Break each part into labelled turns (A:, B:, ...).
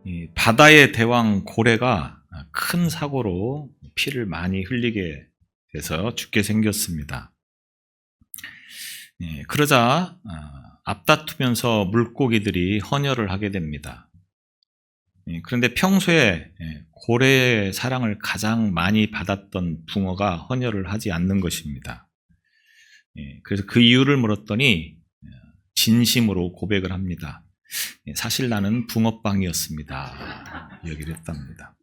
A: 이 바다의 대왕 고래가 큰 사고로 피를 많이 흘리게 돼서 죽게 생겼습니다. 그러자 앞다투면서 물고기들이 헌혈을 하게 됩니다. 그런데 평소에 고래의 사랑을 가장 많이 받았던 붕어가 헌혈을 하지 않는 것입니다. 그래서 그 이유를 물었더니 진심으로 고백을 합니다. 사실 나는 붕어빵이었습니다. 얘기를 했답니다.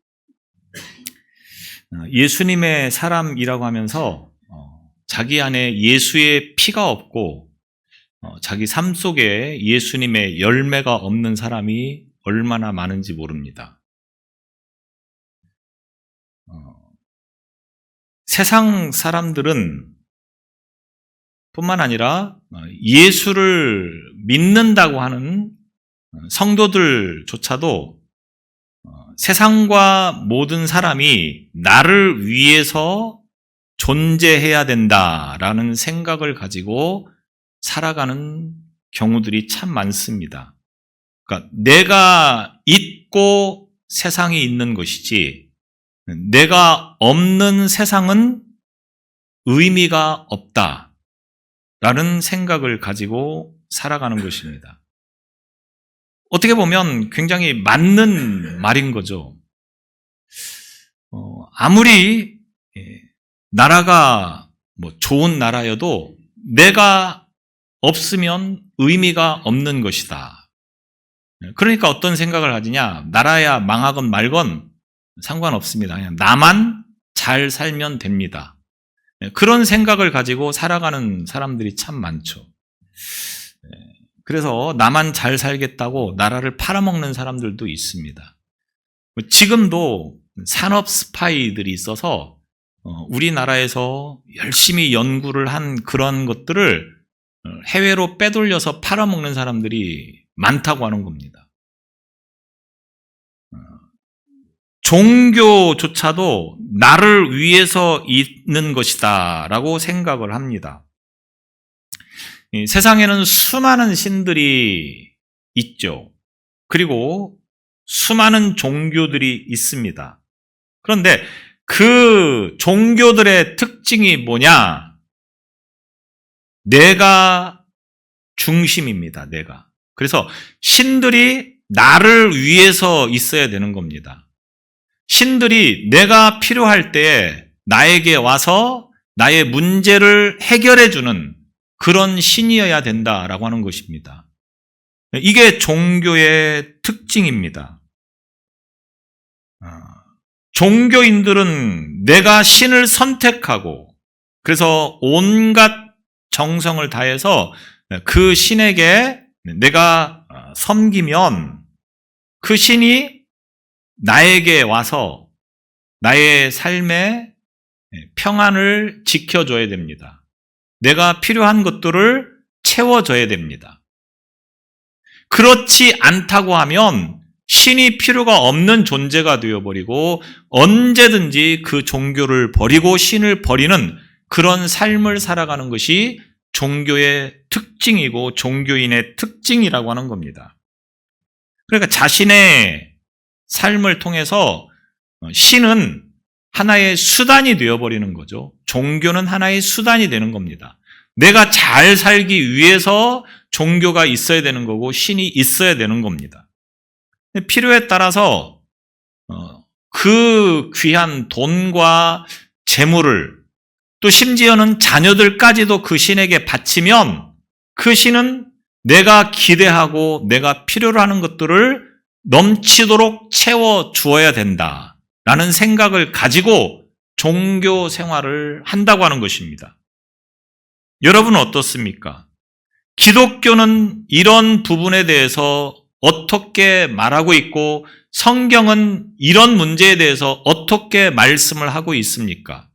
A: 예수님의 사람이라고 하면서 자기 안에 예수의 피가 없고 자기 삶 속에 예수님의 열매가 없는 사람이 얼마나 많은지 모릅니다. 세상 사람들은 뿐만 아니라 예수를 믿는다고 하는 성도들조차도 세상과 모든 사람이 나를 위해서 존재해야 된다라는 생각을 가지고 살아가는 경우들이 참 많습니다. 그러니까 내가 있고 세상이 있는 것이지 내가 없는 세상은 의미가 없다라는 생각을 가지고 살아가는 것입니다. 어떻게 보면 굉장히 맞는 말인 거죠. 아무리 나라가 좋은 나라여도 내가 없으면 의미가 없는 것이다. 그러니까 어떤 생각을 가지냐? 나라야 망하건 말건 상관없습니다. 그냥 나만 잘 살면 됩니다. 그런 생각을 가지고 살아가는 사람들이 참 많죠. 그래서 나만 잘 살겠다고 나라를 팔아먹는 사람들도 있습니다. 지금도 산업 스파이들이 있어서 우리나라에서 열심히 연구를 한 그런 것들을 해외로 빼돌려서 팔아먹는 사람들이 많다고 하는 겁니다. 종교조차도 나를 위해서 있는 것이다 라고 생각을 합니다. 세상에는 수많은 신들이 있죠. 그리고 수많은 종교들이 있습니다. 그런데 그 종교들의 특징이 뭐냐? 내가 중심입니다. 내가. 그래서 신들이 나를 위해서 있어야 되는 겁니다. 신들이 내가 필요할 때 나에게 와서 나의 문제를 해결해 주는 그런 신이어야 된다라고 하는 것입니다. 이게 종교의 특징입니다. 종교인들은 내가 신을 선택하고 그래서 온갖 정성을 다해서 그 신에게 내가 섬기면 그 신이 나에게 와서 나의 삶의 평안을 지켜줘야 됩니다. 내가 필요한 것들을 채워줘야 됩니다. 그렇지 않다고 하면 신이 필요가 없는 존재가 되어버리고 언제든지 그 종교를 버리고 신을 버리는 그런 삶을 살아가는 것이 종교의 특징이고 종교인의 특징이라고 하는 겁니다. 그러니까 자신의 삶을 통해서 신은 하나의 수단이 되어버리는 거죠. 종교는 하나의 수단이 되는 겁니다. 내가 잘 살기 위해서 종교가 있어야 되는 거고 신이 있어야 되는 겁니다. 필요에 따라서 그 귀한 돈과 재물을 또 심지어는 자녀들까지도 그 신에게 바치면 그 신은 내가 기대하고 내가 필요로 하는 것들을 넘치도록 채워주어야 된다라는 생각을 가지고 종교 생활을 한다고 하는 것입니다. 여러분은 어떻습니까? 기독교는 이런 부분에 대해서 어떻게 말하고 있고 성경은 이런 문제에 대해서 어떻게 말씀을 하고 있습니까?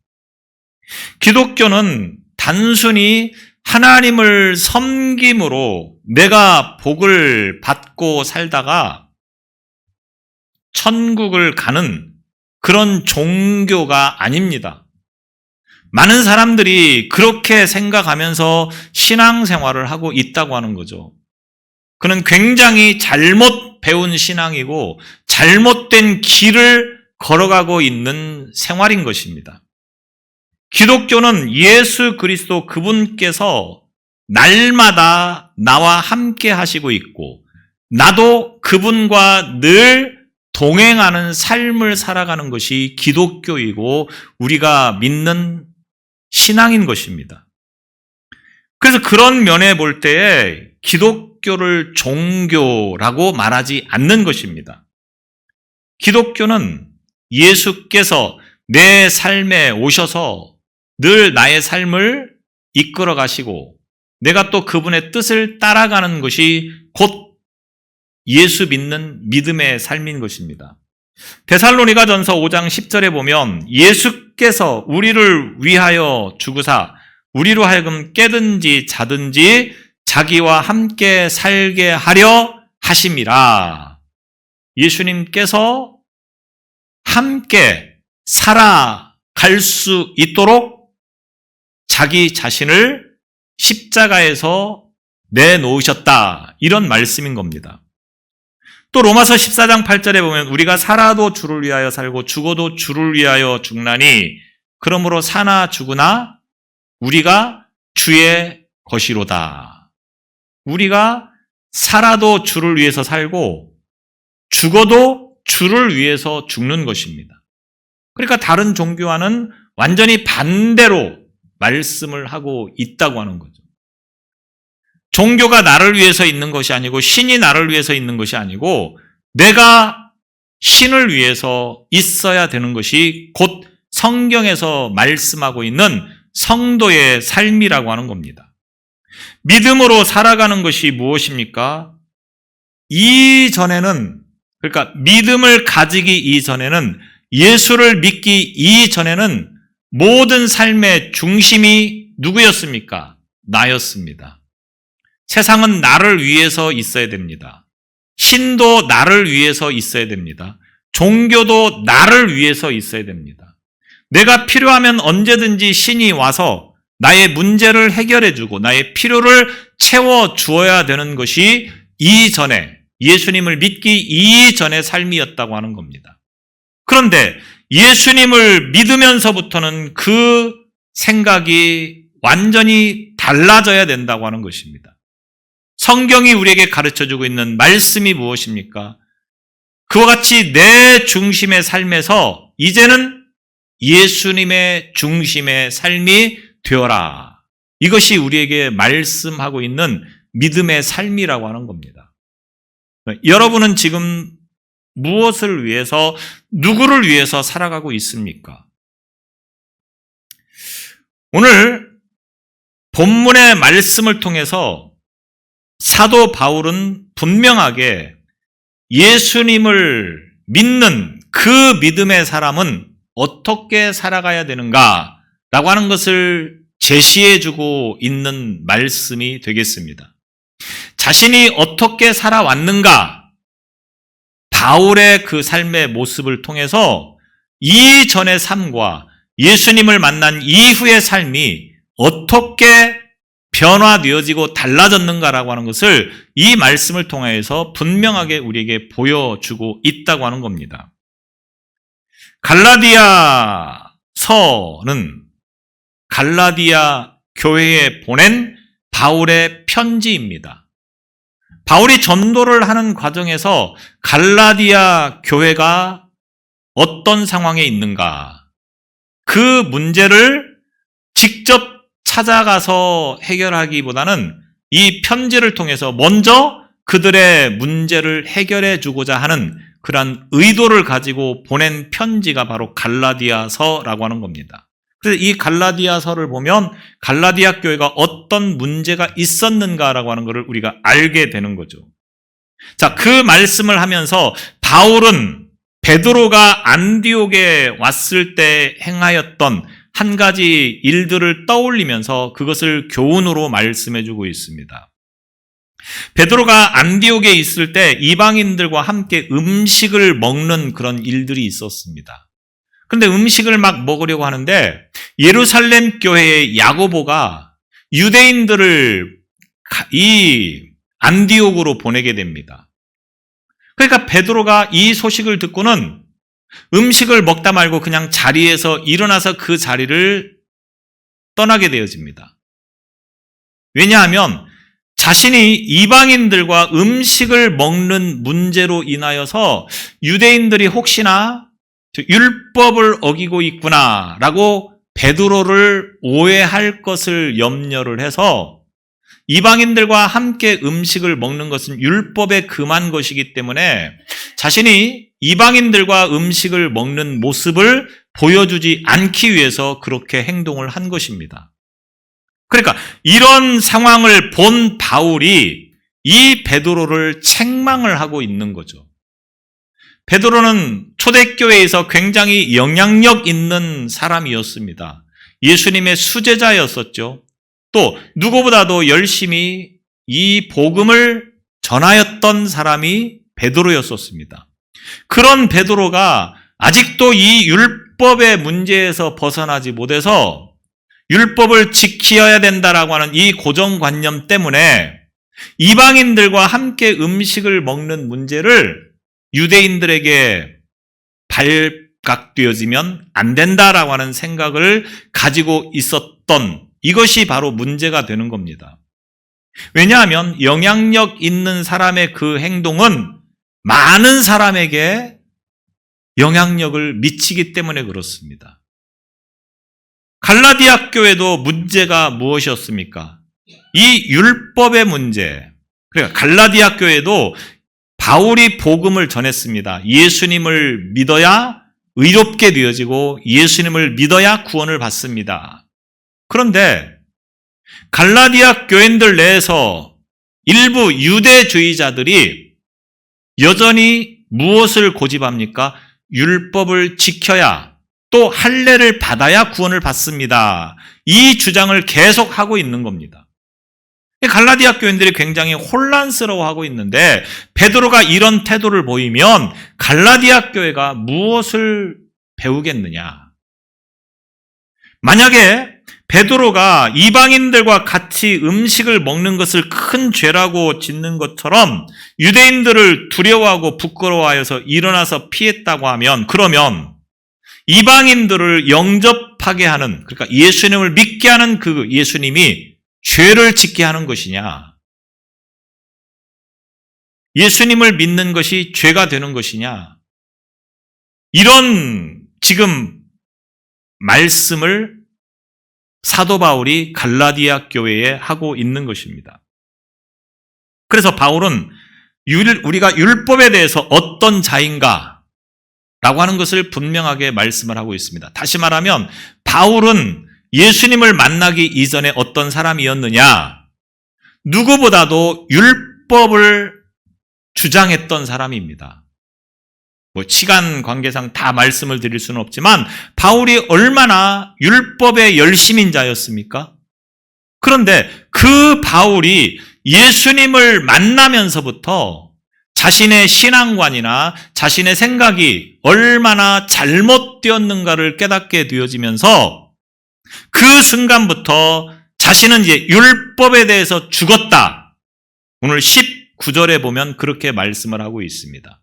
A: 기독교는 단순히 하나님을 섬김으로 내가 복을 받고 살다가 천국을 가는 그런 종교가 아닙니다. 많은 사람들이 그렇게 생각하면서 신앙생활을 하고 있다고 하는 거죠. 그는 굉장히 잘못 배운 신앙이고 잘못된 길을 걸어가고 있는 생활인 것입니다. 기독교는 예수 그리스도 그분께서 날마다 나와 함께 하시고 있고 나도 그분과 늘 동행하는 삶을 살아가는 것이 기독교이고 우리가 믿는 신앙인 것입니다. 그래서 그런 면에 볼 때에 기독교를 종교라고 말하지 않는 것입니다. 기독교는 예수께서 내 삶에 오셔서 늘 나의 삶을 이끌어 가시고 내가 또 그분의 뜻을 따라가는 것이 곧 예수 믿는 믿음의 삶인 것입니다. 데살로니가전서 5장 10절에 보면 예수께서 우리를 위하여 죽으사 우리로 하여금 깨든지 자든지 자기와 함께 살게 하려 하심이라. 예수님께서 함께 살아갈 수 있도록 자기 자신을 십자가에서 내놓으셨다. 이런 말씀인 겁니다. 또 로마서 14장 8절에 보면 우리가 살아도 주를 위하여 살고 죽어도 주를 위하여 죽나니 그러므로 사나 죽으나 우리가 주의 것이로다. 우리가 살아도 주를 위해서 살고 죽어도 주를 위해서 죽는 것입니다. 그러니까 다른 종교와는 완전히 반대로 말씀을 하고 있다고 하는 거죠. 종교가 나를 위해서 있는 것이 아니고 신이 나를 위해서 있는 것이 아니고 내가 신을 위해서 있어야 되는 것이 곧 성경에서 말씀하고 있는 성도의 삶이라고 하는 겁니다. 믿음으로 살아가는 것이 무엇입니까? 그러니까 믿음을 가지기 이전에는 예수를 믿기 이전에는 모든 삶의 중심이 누구였습니까? 나였습니다. 세상은 나를 위해서 있어야 됩니다. 신도 나를 위해서 있어야 됩니다. 종교도 나를 위해서 있어야 됩니다. 내가 필요하면 언제든지 신이 와서 나의 문제를 해결해주고 나의 필요를 채워주어야 되는 것이 이전에 예수님을 믿기 이전의 삶이었다고 하는 겁니다. 그런데 예수님을 믿으면서부터는 그 생각이 완전히 달라져야 된다고 하는 것입니다. 성경이 우리에게 가르쳐주고 있는 말씀이 무엇입니까? 그와 같이 내 중심의 삶에서 이제는 예수님의 중심의 삶이 되어라. 이것이 우리에게 말씀하고 있는 믿음의 삶이라고 하는 겁니다. 여러분은 지금 무엇을 위해서, 누구를 위해서 살아가고 있습니까? 오늘 본문의 말씀을 통해서 사도 바울은 분명하게 예수님을 믿는 그 믿음의 사람은 어떻게 살아가야 되는가라고 하는 것을 제시해주고 있는 말씀이 되겠습니다. 자신이 어떻게 살아왔는가, 바울의 그 삶의 모습을 통해서 이전의 삶과 예수님을 만난 이후의 삶이 어떻게 변화되어지고 달라졌는가라고 하는 것을 이 말씀을 통해서 분명하게 우리에게 보여주고 있다고 하는 겁니다. 갈라디아서는 갈라디아 교회에 보낸 바울의 편지입니다. 바울이 전도를 하는 과정에서 갈라디아 교회가 어떤 상황에 있는가, 그 문제를 직접 찾아가서 해결하기보다는 이 편지를 통해서 먼저 그들의 문제를 해결해 주고자 하는 그러한 의도를 가지고 보낸 편지가 바로 갈라디아서라고 하는 겁니다. 그래서 이 갈라디아서를 보면 갈라디아 교회가 어떤 문제가 있었는가라고 하는 것을 우리가 알게 되는 거죠. 자, 그 말씀을 하면서 바울은 베드로가 안디옥에 왔을 때 행하였던 한 가지 일들을 떠올리면서 그것을 교훈으로 말씀해주고 있습니다. 베드로가 안디옥에 있을 때 이방인들과 함께 음식을 먹는 그런 일들이 있었습니다. 그런데 음식을 막 먹으려고 하는데 예루살렘 교회의 야고보가 유대인들을 이 안디옥으로 보내게 됩니다. 그러니까 베드로가 이 소식을 듣고는 음식을 먹다 말고 그냥 자리에서 일어나서 그 자리를 떠나게 되어집니다. 왜냐하면 자신이 이방인들과 음식을 먹는 문제로 인하여서 유대인들이 혹시나 율법을 어기고 있구나라고 베드로를 오해할 것을 염려를 해서 이방인들과 함께 음식을 먹는 것은 율법에 금한 것이기 때문에 자신이 이방인들과 음식을 먹는 모습을 보여주지 않기 위해서 그렇게 행동을 한 것입니다. 그러니까 이런 상황을 본 바울이 이 베드로를 책망을 하고 있는 거죠. 베드로는 초대교회에서 굉장히 영향력 있는 사람이었습니다. 예수님의 수제자였었죠. 또 누구보다도 열심히 이 복음을 전하였던 사람이 베드로였었습니다. 그런 베드로가 아직도 이 율법의 문제에서 벗어나지 못해서 율법을 지켜야 된다라고 하는 이 고정관념 때문에 이방인들과 함께 음식을 먹는 문제를 유대인들에게 발각되어지면 안 된다라고 하는 생각을 가지고 있었던 이것이 바로 문제가 되는 겁니다. 왜냐하면 영향력 있는 사람의 그 행동은 많은 사람에게 영향력을 미치기 때문에 그렇습니다. 갈라디아 교회도 문제가 무엇이었습니까? 이 율법의 문제. 그러니까 갈라디아 교회도 바울이 복음을 전했습니다. 예수님을 믿어야 의롭게 되어지고 예수님을 믿어야 구원을 받습니다. 그런데 갈라디아 교인들 내에서 일부 유대주의자들이 여전히 무엇을 고집합니까? 율법을 지켜야 또 할례를 받아야 구원을 받습니다. 이 주장을 계속하고 있는 겁니다. 갈라디아 교인들이 굉장히 혼란스러워하고 있는데 베드로가 이런 태도를 보이면 갈라디아 교회가 무엇을 배우겠느냐? 만약에 베드로가 이방인들과 같이 음식을 먹는 것을 큰 죄라고 짓는 것처럼 유대인들을 두려워하고 부끄러워하여서 일어나서 피했다고 하면 그러면 이방인들을 영접하게 하는 그러니까 예수님을 믿게 하는 그 예수님이 죄를 짓게 하는 것이냐? 예수님을 믿는 것이 죄가 되는 것이냐? 이런 지금 말씀을 사도 바울이 갈라디아 교회에 하고 있는 것입니다. 그래서 바울은 우리가 율법에 대해서 어떤 자인가 라고 하는 것을 분명하게 말씀을 하고 있습니다. 다시 말하면 바울은 예수님을 만나기 이전에 어떤 사람이었느냐? 누구보다도 율법을 주장했던 사람입니다. 시간 관계상 다 말씀을 드릴 수는 없지만 바울이 얼마나 율법의 열심인 자였습니까? 그런데 그 바울이 예수님을 만나면서부터 자신의 신앙관이나 자신의 생각이 얼마나 잘못되었는가를 깨닫게 되어지면서 그 순간부터 자신은 이제 율법에 대해서 죽었다. 오늘 19절에 보면 그렇게 말씀을 하고 있습니다.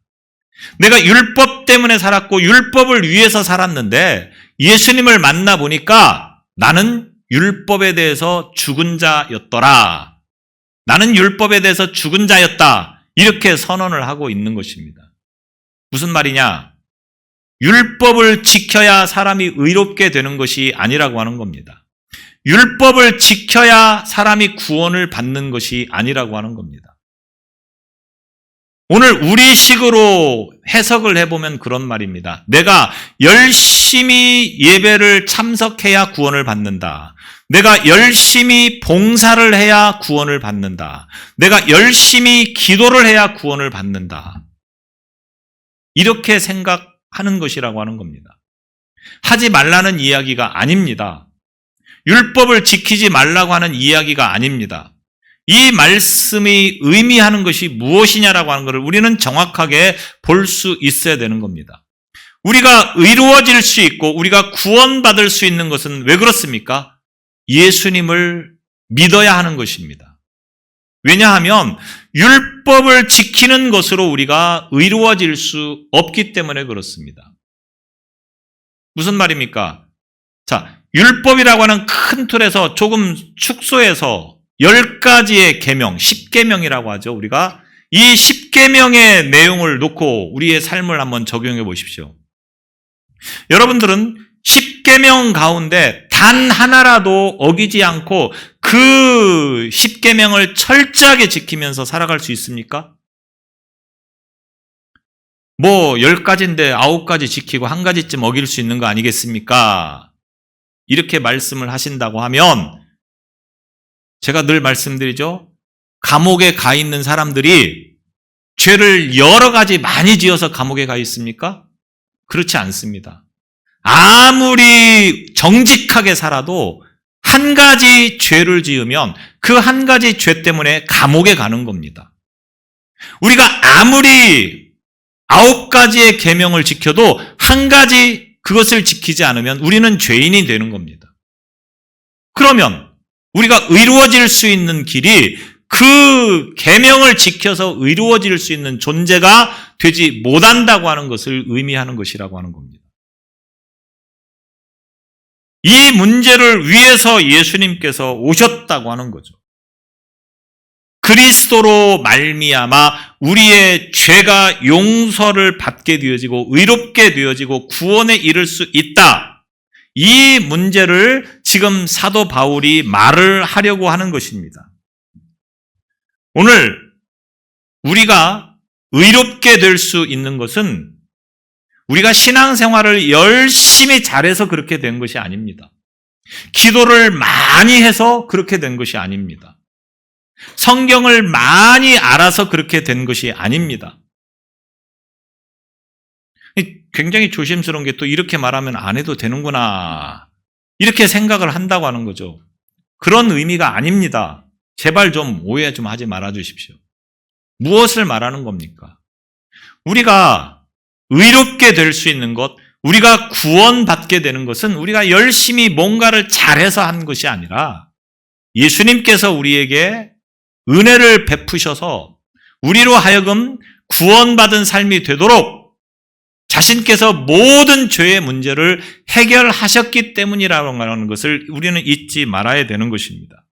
A: 내가 율법 때문에 살았고 율법을 위해서 살았는데 예수님을 만나보니까 나는 율법에 대해서 죽은 자였더라. 나는 율법에 대해서 죽은 자였다. 이렇게 선언을 하고 있는 것입니다. 무슨 말이냐? 율법을 지켜야 사람이 의롭게 되는 것이 아니라고 하는 겁니다. 율법을 지켜야 사람이 구원을 받는 것이 아니라고 하는 겁니다. 오늘 우리식으로 해석을 해보면 그런 말입니다. 내가 열심히 예배를 참석해야 구원을 받는다. 내가 열심히 봉사를 해야 구원을 받는다. 내가 열심히 기도를 해야 구원을 받는다. 이렇게 생각하는 것이라고 하는 겁니다. 하지 말라는 이야기가 아닙니다. 율법을 지키지 말라고 하는 이야기가 아닙니다. 이 말씀이 의미하는 것이 무엇이냐라고 하는 것을 우리는 정확하게 볼 수 있어야 되는 겁니다. 우리가 의로워질 수 있고 우리가 구원받을 수 있는 것은 왜 그렇습니까? 예수님을 믿어야 하는 것입니다. 왜냐하면 율법을 지키는 것으로 우리가 의로워질 수 없기 때문에 그렇습니다. 무슨 말입니까? 자, 율법이라고 하는 큰 틀에서 조금 축소해서 10가지의 계명, 10계명이라고 하죠. 우리가 이 10계명의 내용을 놓고 우리의 삶을 한번 적용해 보십시오. 여러분들은 10계명 가운데 단 하나라도 어기지 않고 그 10계명을 철저하게 지키면서 살아갈 수 있습니까? 뭐 10가지인데 9가지 지키고 1가지쯤 어길 수 있는 거 아니겠습니까? 이렇게 말씀을 하신다고 하면 제가 늘 말씀드리죠. 감옥에 가 있는 사람들이 죄를 여러 가지 많이 지어서 감옥에 가 있습니까? 그렇지 않습니다. 아무리 정직하게 살아도 한 가지 죄를 지으면 그 한 가지 죄 때문에 감옥에 가는 겁니다. 우리가 아무리 9가지의 계명을 지켜도 한 가지 그것을 지키지 않으면 우리는 죄인이 되는 겁니다. 그러면 우리가 의로워질 수 있는 길이 그 계명을 지켜서 의로워질 수 있는 존재가 되지 못한다고 하는 것을 의미하는 것이라고 하는 겁니다. 이 문제를 위해서 예수님께서 오셨다고 하는 거죠. 그리스도로 말미암아 우리의 죄가 용서를 받게 되어지고 의롭게 되어지고 구원에 이를 수 있다. 이 문제를 지금 사도 바울이 말을 하려고 하는 것입니다. 오늘 우리가 의롭게 될 수 있는 것은 우리가 신앙생활을 열심히 잘해서 그렇게 된 것이 아닙니다. 기도를 많이 해서 그렇게 된 것이 아닙니다. 성경을 많이 알아서 그렇게 된 것이 아닙니다. 굉장히 조심스러운 게 또 이렇게 말하면 안 해도 되는구나. 이렇게 생각을 한다고 하는 거죠. 그런 의미가 아닙니다. 제발 좀 오해 좀 하지 말아 주십시오. 무엇을 말하는 겁니까? 우리가 의롭게 될 수 있는 것, 우리가 구원받게 되는 것은 우리가 열심히 뭔가를 잘해서 한 것이 아니라 예수님께서 우리에게 은혜를 베푸셔서 우리로 하여금 구원받은 삶이 되도록 자신께서 모든 죄의 문제를 해결하셨기 때문이라고 하는 것을 우리는 잊지 말아야 되는 것입니다.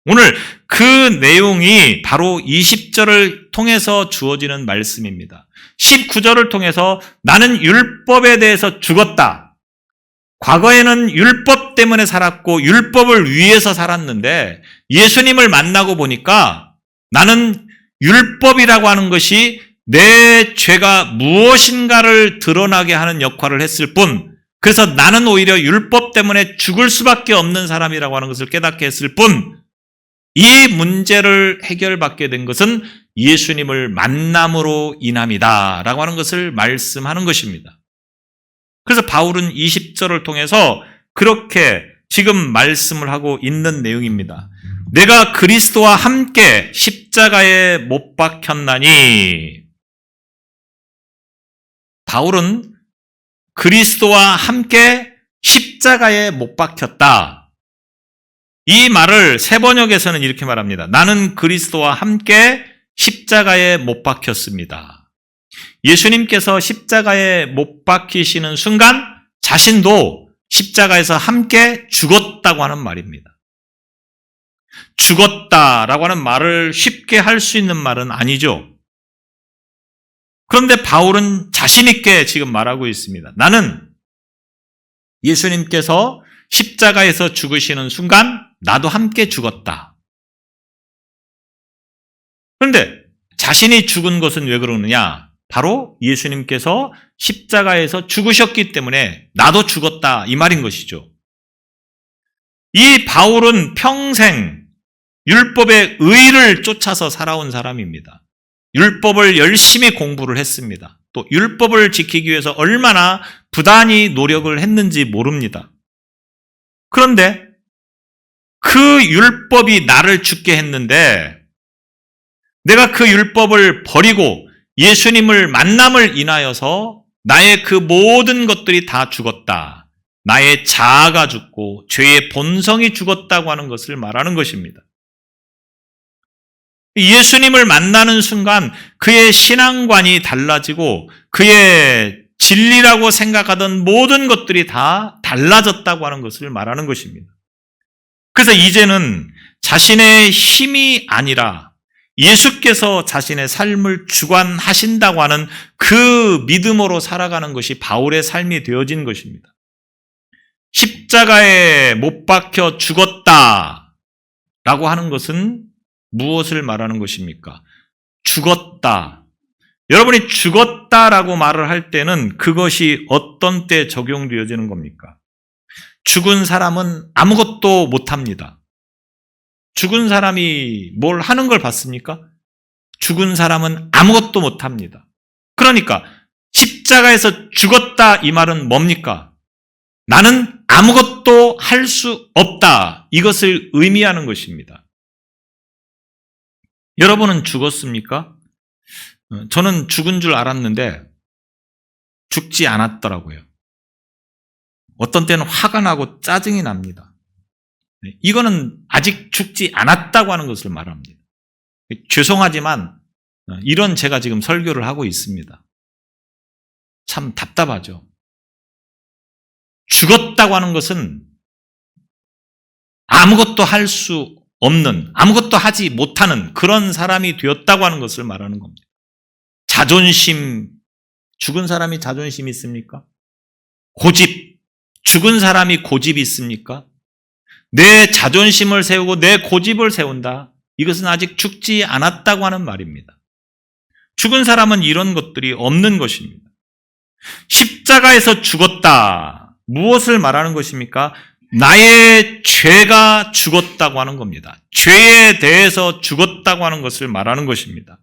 A: 오늘 그 내용이 바로 20절을 통해서 주어지는 말씀입니다. 19절을 통해서 나는 율법에 대해서 죽었다. 과거에는 율법 때문에 살았고 율법을 위해서 살았는데 예수님을 만나고 보니까 나는 율법이라고 하는 것이 내 죄가 무엇인가를 드러나게 하는 역할을 했을 뿐, 그래서 나는 오히려 율법 때문에 죽을 수밖에 없는 사람이라고 하는 것을 깨닫게 했을 뿐, 이 문제를 해결받게 된 것은 예수님을 만남으로 인함이다 라고 하는 것을 말씀하는 것입니다. 그래서 바울은 20절을 통해서 그렇게 지금 말씀을 하고 있는 내용입니다. 내가 그리스도와 함께 십자가에 못 박혔나니, 바울은 그리스도와 함께 십자가에 못 박혔다. 이 말을 세번역에서는 이렇게 말합니다. 나는 그리스도와 함께 십자가에 못 박혔습니다. 예수님께서 십자가에 못 박히시는 순간 자신도 십자가에서 함께 죽었다고 하는 말입니다. 죽었다라고 하는 말을 쉽게 할 수 있는 말은 아니죠. 그런데 바울은 자신 있게 지금 말하고 있습니다. 나는 예수님께서 십자가에서 죽으시는 순간 나도 함께 죽었다. 그런데 자신이 죽은 것은 왜 그러느냐? 바로 예수님께서 십자가에서 죽으셨기 때문에 나도 죽었다 이 말인 것이죠. 이 바울은 평생 율법의 의를 쫓아서 살아온 사람입니다. 율법을 열심히 공부를 했습니다. 또 율법을 지키기 위해서 얼마나 부단히 노력을 했는지 모릅니다. 그런데 그 율법이 나를 죽게 했는데 내가 그 율법을 버리고 예수님을 만남을 인하여서 나의 그 모든 것들이 다 죽었다. 나의 자아가 죽고 죄의 본성이 죽었다고 하는 것을 말하는 것입니다. 예수님을 만나는 순간 그의 신앙관이 달라지고 그의 진리라고 생각하던 모든 것들이 다 달라졌다고 하는 것을 말하는 것입니다. 그래서 이제는 자신의 힘이 아니라 예수께서 자신의 삶을 주관하신다고 하는 그 믿음으로 살아가는 것이 바울의 삶이 되어진 것입니다. 십자가에 못 박혀 죽었다 라고 하는 것은 무엇을 말하는 것입니까? 죽었다. 여러분이 죽었다라고 말을 할 때는 그것이 어떤 때 적용되어지는 겁니까? 죽은 사람은 아무것도 못합니다. 죽은 사람이 뭘 하는 걸 봤습니까? 죽은 사람은 아무것도 못합니다. 그러니까 십자가에서 죽었다 이 말은 뭡니까? 나는 아무것도 할 수 없다. 이것을 의미하는 것입니다. 여러분은 죽었습니까? 저는 죽은 줄 알았는데 죽지 않았더라고요. 어떤 때는 화가 나고 짜증이 납니다. 이거는 아직 죽지 않았다고 하는 것을 말합니다. 죄송하지만 이런 제가 지금 설교를 하고 있습니다. 참 답답하죠. 죽었다고 하는 것은 아무것도 할 수 없는, 아무것도 하지 못하는 그런 사람이 되었다고 하는 것을 말하는 겁니다. 자존심, 죽은 사람이 자존심이 있습니까? 고집, 죽은 사람이 고집이 있습니까? 내 자존심을 세우고 내 고집을 세운다. 이것은 아직 죽지 않았다고 하는 말입니다. 죽은 사람은 이런 것들이 없는 것입니다. 십자가에서 죽었다. 무엇을 말하는 것입니까? 나의 죄가 죽었다고 하는 겁니다. 죄에 대해서 죽었다고 하는 것을 말하는 것입니다.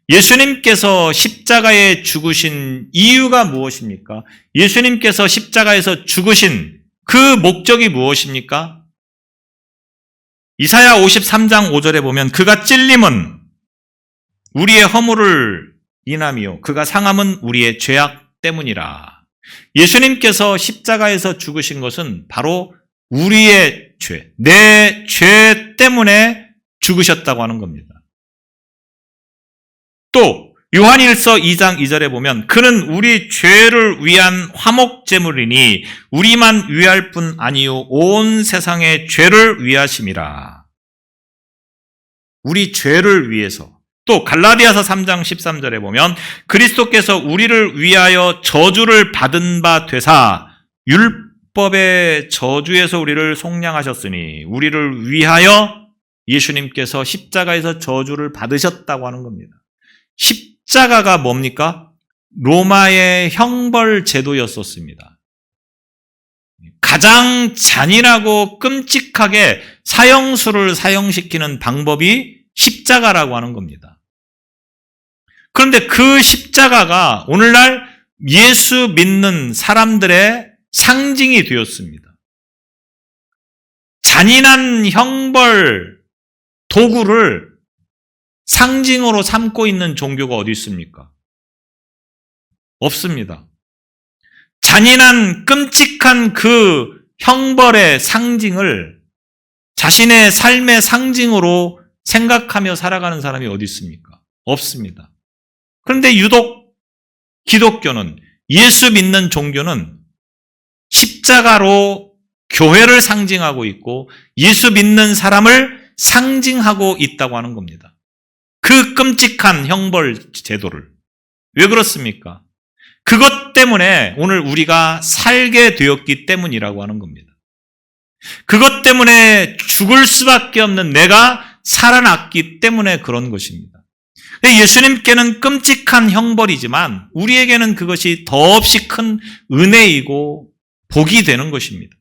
A: 예수님께서 십자가에 죽으신 이유가 무엇입니까? 예수님께서 십자가에서 죽으신 그 목적이 무엇입니까? 이사야 53장 5절에 보면 그가 찔림은 우리의 허물을 인함이요 그가 상함은 우리의 죄악 때문이라. 예수님께서 십자가에서 죽으신 것은 바로 우리의 죄, 내 죄 때문에 죽으셨다고 하는 겁니다. 또 요한일서 2장 2절에 보면 그는 우리 죄를 위한 화목제물이니 우리만 위할 뿐 아니요 온 세상의 죄를 위하심이라. 우리 죄를 위해서. 또 갈라디아서 3장 13절에 보면 그리스도께서 우리를 위하여 저주를 받은 바 되사 율법의 저주에서 우리를 속량하셨으니 우리를 위하여 예수님께서 십자가에서 저주를 받으셨다고 하는 겁니다. 십자가가 뭡니까? 로마의 형벌 제도였었습니다. 가장 잔인하고 끔찍하게 사형수를 사형시키는 방법이 십자가라고 하는 겁니다. 그런데 그 십자가가 오늘날 예수 믿는 사람들의 상징이 되었습니다. 잔인한 형벌 도구를 상징으로 삼고 있는 종교가 어디 있습니까? 없습니다. 잔인한 끔찍한 그 형벌의 상징을 자신의 삶의 상징으로 생각하며 살아가는 사람이 어디 있습니까? 없습니다. 그런데 유독 기독교는, 예수 믿는 종교는 십자가로 교회를 상징하고 있고 예수 믿는 사람을 상징하고 있다고 하는 겁니다. 그 끔찍한 형벌 제도를. 왜 그렇습니까? 그것 때문에 오늘 우리가 살게 되었기 때문이라고 하는 겁니다. 그것 때문에 죽을 수밖에 없는 내가 살아났기 때문에 그런 것입니다. 예수님께는 끔찍한 형벌이지만 우리에게는 그것이 더없이 큰 은혜이고 복이 되는 것입니다.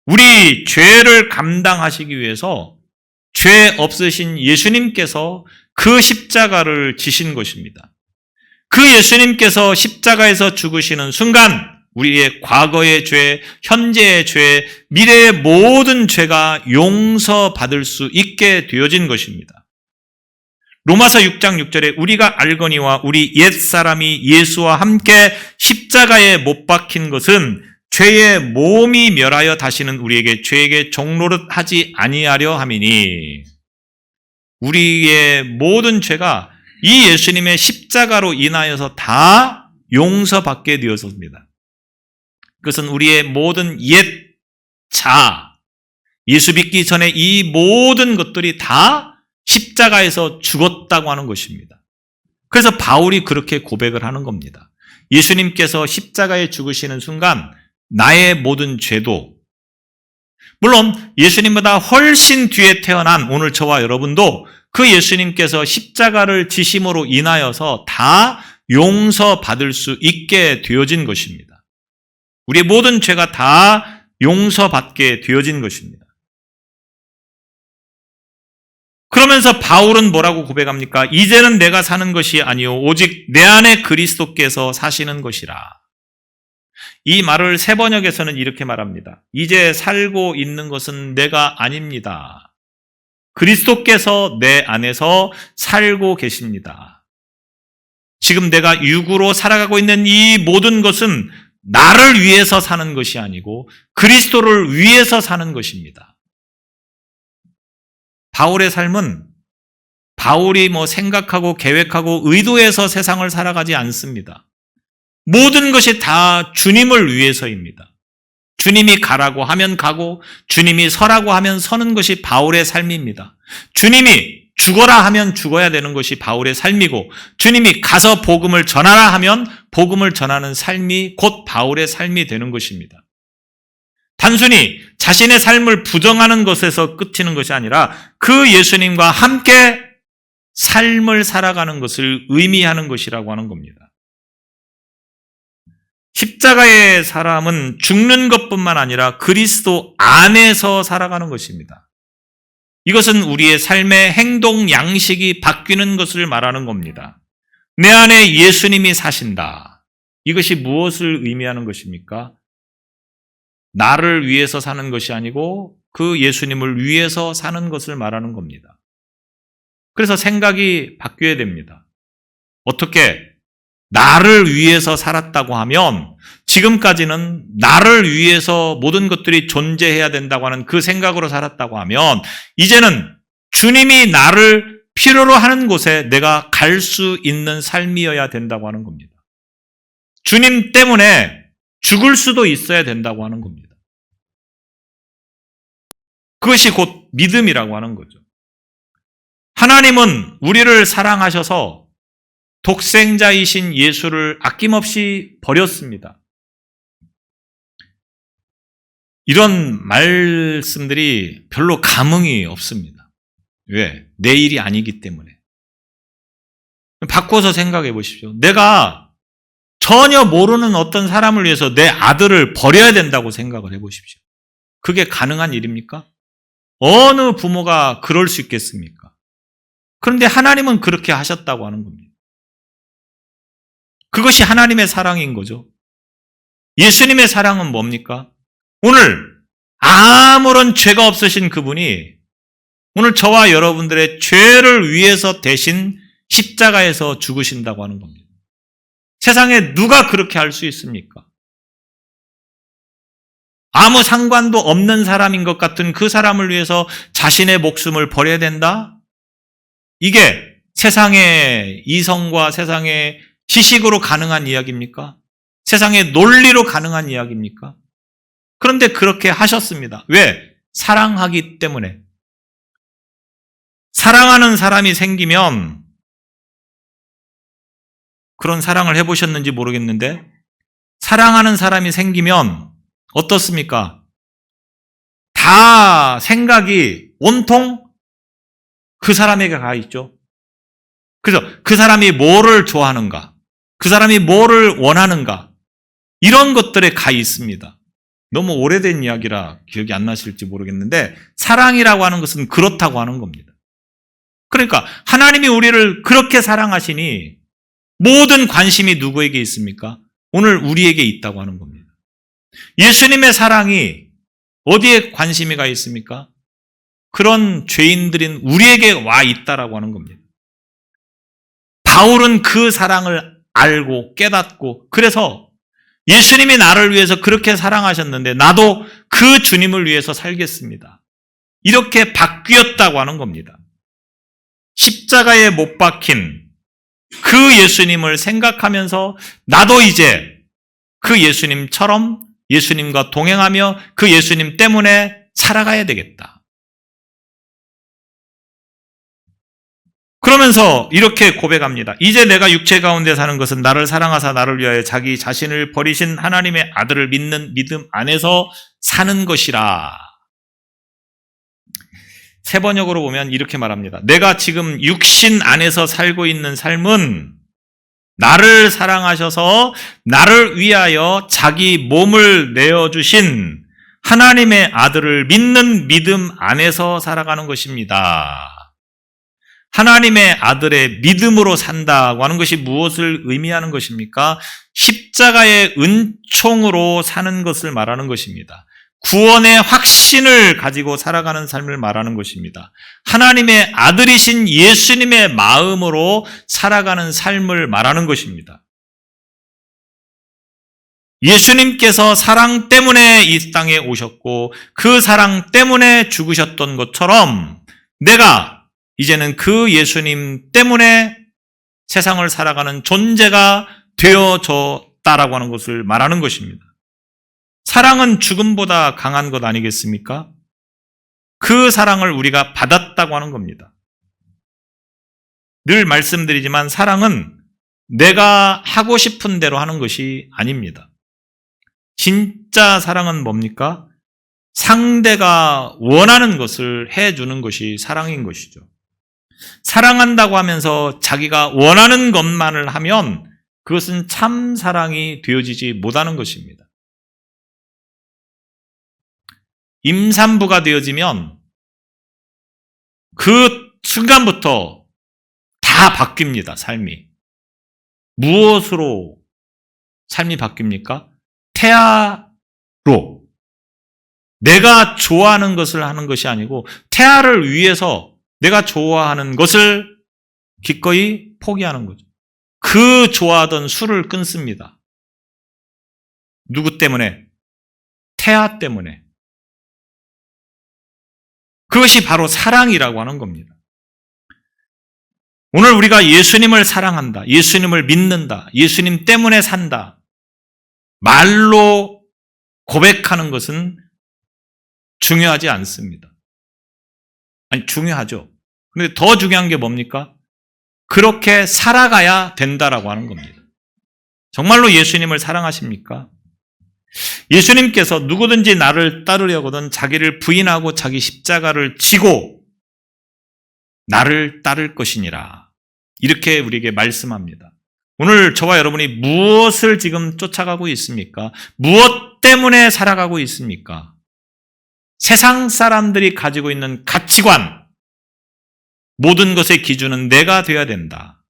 A: 우리 죄를 감당하시기 위해서 죄 없으신 예수님께서 그 십자가를 지신 것입니다. 그 예수님께서 십자가에서 죽으시는 순간 우리의 과거의 죄, 현재의 죄, 미래의 모든 죄가 용서받을 수 있게 되어진 것입니다. 로마서 6장 6절에 우리가 알거니와 우리 옛사람이 예수와 함께 십자가에 못 박힌 것은 죄의 몸이 멸하여 다시는 우리에게 죄에게 종노릇 하지 아니하려 함이니 우리의 모든 죄가 이 예수님의 십자가로 인하여서 다 용서받게 되었습니다. 그것은 우리의 모든 옛 예수 믿기 전에 이 모든 것들이 다 십자가에서 죽었다고 하는 것입니다. 그래서 바울이 그렇게 고백을 하는 겁니다. 예수님께서 십자가에 죽으시는 순간 나의 모든 죄도, 물론 예수님보다 훨씬 뒤에 태어난 오늘 저와 여러분도 그 예수님께서 십자가를 지심으로 인하여서 다 용서받을 수 있게 되어진 것입니다. 우리의 모든 죄가 다 용서받게 되어진 것입니다. 그러면서 바울은 뭐라고 고백합니까? 이제는 내가 사는 것이 아니요 오직 내 안에 그리스도께서 사시는 것이라. 이 말을 새 번역에서는 이렇게 말합니다. 이제 살고 있는 것은 내가 아닙니다. 그리스도께서 내 안에서 살고 계십니다. 지금 내가 육으로 살아가고 있는 이 모든 것은 나를 위해서 사는 것이 아니고 그리스도를 위해서 사는 것입니다. 바울의 삶은 바울이 생각하고 계획하고 의도해서 세상을 살아가지 않습니다. 모든 것이 다 주님을 위해서입니다. 주님이 가라고 하면 가고 주님이 서라고 하면 서는 것이 바울의 삶입니다. 주님이 죽어라 하면 죽어야 되는 것이 바울의 삶이고 주님이 가서 복음을 전하라 하면 복음을 전하는 삶이 곧 바울의 삶이 되는 것입니다. 단순히 자신의 삶을 부정하는 것에서 끝이는 것이 아니라 그 예수님과 함께 삶을 살아가는 것을 의미하는 것이라고 하는 겁니다. 십자가의 사람은 죽는 것뿐만 아니라 그리스도 안에서 살아가는 것입니다. 이것은 우리의 삶의 행동 양식이 바뀌는 것을 말하는 겁니다. 내 안에 예수님이 사신다. 이것이 무엇을 의미하는 것입니까? 나를 위해서 사는 것이 아니고 그 예수님을 위해서 사는 것을 말하는 겁니다. 그래서 생각이 바뀌어야 됩니다. 어떻게? 나를 위해서 살았다고 하면 지금까지는 나를 위해서 모든 것들이 존재해야 된다고 하는 그 생각으로 살았다고 하면 이제는 주님이 나를 필요로 하는 곳에 내가 갈 수 있는 삶이어야 된다고 하는 겁니다. 주님 때문에 죽을 수도 있어야 된다고 하는 겁니다. 그것이 곧 믿음이라고 하는 거죠. 하나님은 우리를 사랑하셔서 독생자이신 예수를 아낌없이 버렸습니다. 이런 말씀들이 별로 감흥이 없습니다. 왜? 내 일이 아니기 때문에. 바꿔서 생각해 보십시오. 내가 전혀 모르는 어떤 사람을 위해서 내 아들을 버려야 된다고 생각을 해 보십시오. 그게 가능한 일입니까? 어느 부모가 그럴 수 있겠습니까? 그런데 하나님은 그렇게 하셨다고 하는 겁니다. 그것이 하나님의 사랑인 거죠. 예수님의 사랑은 뭡니까? 오늘 아무런 죄가 없으신 그분이 오늘 저와 여러분들의 죄를 위해서 대신 십자가에서 죽으신다고 하는 겁니다. 세상에 누가 그렇게 할 수 있습니까? 아무 상관도 없는 사람인 것 같은 그 사람을 위해서 자신의 목숨을 버려야 된다? 이게 세상의 이성과 세상의 지식으로 가능한 이야기입니까? 세상의 논리로 가능한 이야기입니까? 그런데 그렇게 하셨습니다. 왜? 사랑하기 때문에. 사랑하는 사람이 생기면 그런 사랑을 해보셨는지 모르겠는데 사랑하는 사람이 생기면 어떻습니까? 다 생각이 온통 그 사람에게 가 있죠. 그래서 그 사람이 뭐를 좋아하는가, 그 사람이 뭐를 원하는가 이런 것들에 가 있습니다. 너무 오래된 이야기라 기억이 안 나실지 모르겠는데 사랑이라고 하는 것은 그렇다고 하는 겁니다. 그러니까 하나님이 우리를 그렇게 사랑하시니 모든 관심이 누구에게 있습니까? 오늘 우리에게 있다고 하는 겁니다. 예수님의 사랑이 어디에 관심이 가 있습니까? 그런 죄인들인 우리에게 와 있다라고 하는 겁니다. 바울은 그 사랑을 알고 깨닫고 그래서 예수님이 나를 위해서 그렇게 사랑하셨는데 나도 그 주님을 위해서 살겠습니다. 이렇게 바뀌었다고 하는 겁니다. 십자가에 못 박힌 그 예수님을 생각하면서 나도 이제 그 예수님처럼 예수님과 동행하며 그 예수님 때문에 살아가야 되겠다. 그러면서 이렇게 고백합니다. 이제 내가 육체 가운데 사는 것은 나를 사랑하사 나를 위하여 자기 자신을 버리신 하나님의 아들을 믿는 믿음 안에서 사는 것이라. 세 번역으로 보면 이렇게 말합니다. 내가 지금 육신 안에서 살고 있는 삶은 나를 사랑하셔서 나를 위하여 자기 몸을 내어주신 하나님의 아들을 믿는 믿음 안에서 살아가는 것입니다. 하나님의 아들의 믿음으로 산다고 하는 것이 무엇을 의미하는 것입니까? 십자가의 은총으로 사는 것을 말하는 것입니다. 구원의 확신을 가지고 살아가는 삶을 말하는 것입니다. 하나님의 아들이신 예수님의 마음으로 살아가는 삶을 말하는 것입니다. 예수님께서 사랑 때문에 이 땅에 오셨고 그 사랑 때문에 죽으셨던 것처럼 내가 이제는 그 예수님 때문에 세상을 살아가는 존재가 되어졌다라고 하는 것을 말하는 것입니다. 사랑은 죽음보다 강한 것 아니겠습니까? 그 사랑을 우리가 받았다고 하는 겁니다. 늘 말씀드리지만 사랑은 내가 하고 싶은 대로 하는 것이 아닙니다. 진짜 사랑은 뭡니까? 상대가 원하는 것을 해주는 것이 사랑인 것이죠. 사랑한다고 하면서 자기가 원하는 것만을 하면 그것은 참 사랑이 되어지지 못하는 것입니다. 임산부가 되어지면 그 순간부터 다 바뀝니다, 삶이. 무엇으로 삶이 바뀝니까? 태아로. 내가 좋아하는 것을 하는 것이 아니고 태아를 위해서 내가 좋아하는 것을 기꺼이 포기하는 거죠. 그 좋아하던 술을 끊습니다. 누구 때문에? 태아 때문에. 그것이 바로 사랑이라고 하는 겁니다. 오늘 우리가 예수님을 사랑한다, 예수님을 믿는다, 예수님 때문에 산다, 말로 고백하는 것은 중요하지 않습니다. 아니, 중요하죠. 그런데 더 중요한 게 뭡니까? 그렇게 살아가야 된다라고 하는 겁니다. 정말로 예수님을 사랑하십니까? 예수님께서 누구든지 나를 따르려거든 자기를 부인하고 자기 십자가를 지고 나를 따를 것이니라. 이렇게 우리에게 말씀합니다. 오늘 저와 여러분이 무엇을 지금 쫓아가고 있습니까? 무엇 때문에 살아가고 있습니까? 세상 사람들이 가지고 있는 가치관, 모든 것의 기준은 내가 되어야 된다.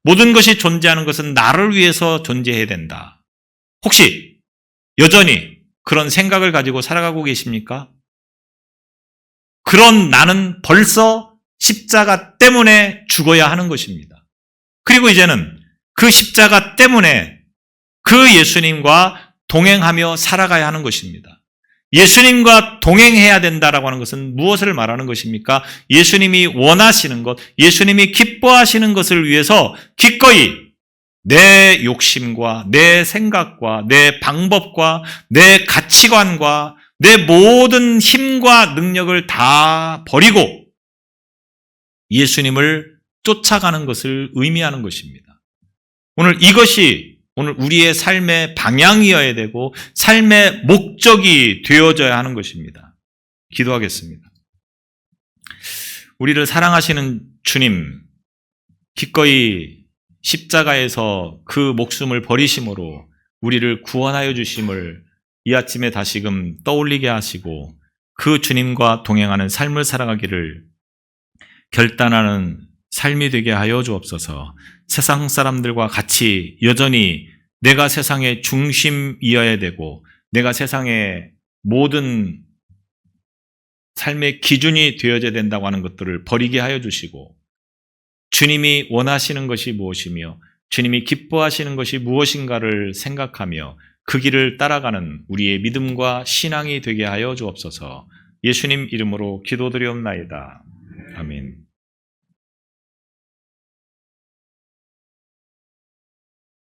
A: 모든 것이 존재하는 것은 나를 위해서 존재해야 된다. 혹시 여전히 그런 생각을 가지고 살아가고 계십니까? 그런 나는 벌써 십자가 때문에 죽어야 하는 것입니다. 그리고 이제는 그 십자가 때문에 그 예수님과 동행하며 살아가야 하는 것입니다. 예수님과 동행해야 된다라고 하는 것은 무엇을 말하는 것입니까? 예수님이 원하시는 것, 예수님이 기뻐하시는 것을 위해서 기꺼이 내 욕심과 내 생각과 내 방법과 내 가치관과 내 모든 힘과 능력을 다 버리고 예수님을 쫓아가는 것을 의미하는 것입니다. 오늘 이것이 오늘 우리의 삶의 방향이어야 되고 삶의 목적이 되어져야 하는 것입니다. 기도하겠습니다. 우리를 사랑하시는 주님, 기꺼이 십자가에서 그 목숨을 버리심으로 우리를 구원하여 주심을 이 아침에 다시금 떠올리게 하시고 그 주님과 동행하는 삶을 살아가기를 결단하는 삶이 되게 하여 주옵소서. 세상 사람들과 같이 여전히 내가 세상의 중심이어야 되고 내가 세상의 모든 삶의 기준이 되어져야 된다고 하는 것들을 버리게 하여 주시고 주님이 원하시는 것이 무엇이며 주님이 기뻐하시는 것이 무엇인가를 생각하며 그 길을 따라가는 우리의 믿음과 신앙이 되게 하여 주옵소서. 예수님 이름으로 기도드리옵나이다. 아멘.